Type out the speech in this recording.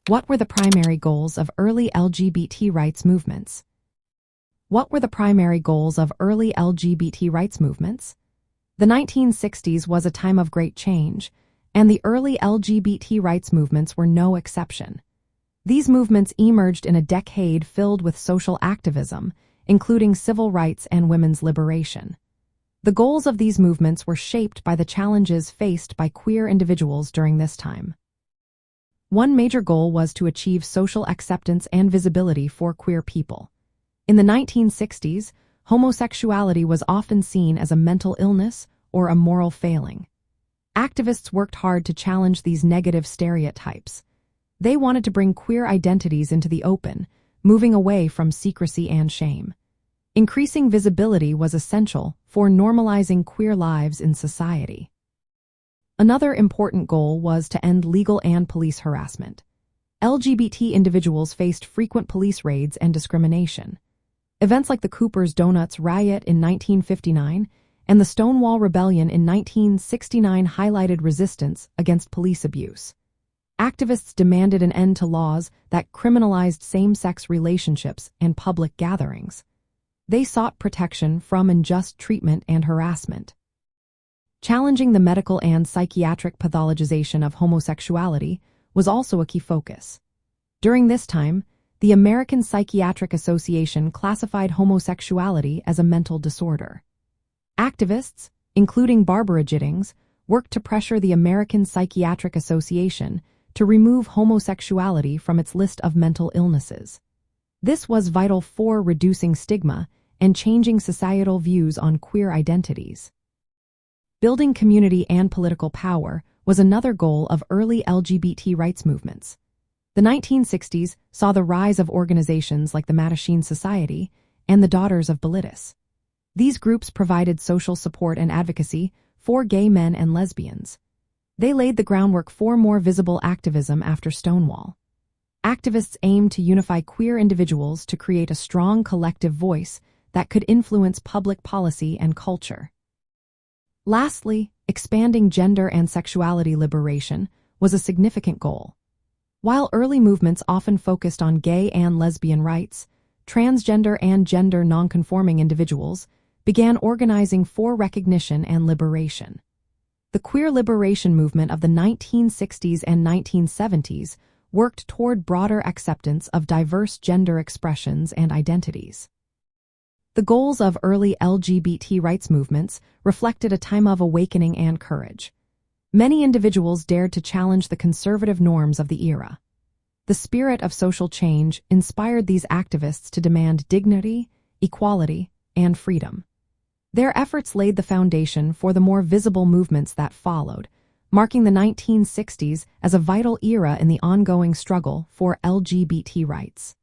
What were the primary goals of early LGBT rights movements? What were the primary goals of early LGBT rights movements? The 1960s was a time of great change, and the early LGBT rights movements were no exception. These movements emerged in a decade filled with social activism, including civil rights and women's liberation. The goals of these movements were shaped by the challenges faced by queer individuals during this time. One major goal was to achieve social acceptance and visibility for queer people. In the 1960s, homosexuality was often seen as a mental illness or a moral failing. Activists worked hard to challenge these negative stereotypes. They wanted to bring queer identities into the open, moving away from secrecy and shame. Increasing visibility was essential for normalizing queer lives in society. Another important goal was to end legal and police harassment. LGBT individuals faced frequent police raids and discrimination. Events like the Cooper's Donuts riot in 1959 and the Stonewall Rebellion in 1969 highlighted resistance against police abuse. Activists demanded an end to laws that criminalized same-sex relationships and public gatherings. They sought protection from unjust treatment and harassment. Challenging the medical and psychiatric pathologization of homosexuality was also a key focus. During this time, the American Psychiatric Association classified homosexuality as a mental disorder. Activists, including Barbara Gittings, worked to pressure the American Psychiatric Association to remove homosexuality from its list of mental illnesses. This was vital for reducing stigma and changing societal views on queer identities. Building community and political power was another goal of early LGBT rights movements. The 1960s saw the rise of organizations like the Mattachine Society and the Daughters of Bilitis. These groups provided social support and advocacy for gay men and lesbians. They laid the groundwork for more visible activism after Stonewall. Activists aimed to unify queer individuals to create a strong collective voice that could influence public policy and culture. Lastly, expanding gender and sexuality liberation was a significant goal. While early movements often focused on gay and lesbian rights, transgender and gender nonconforming individuals began organizing for recognition and liberation. The queer liberation movement of the 1960s and 1970s worked toward broader acceptance of diverse gender expressions and identities. The goals of early LGBT rights movements reflected a time of awakening and courage. Many individuals dared to challenge the conservative norms of the era. The spirit of social change inspired these activists to demand dignity, equality, and freedom. Their efforts laid the foundation for the more visible movements that followed, marking the 1960s as a vital era in the ongoing struggle for LGBT rights.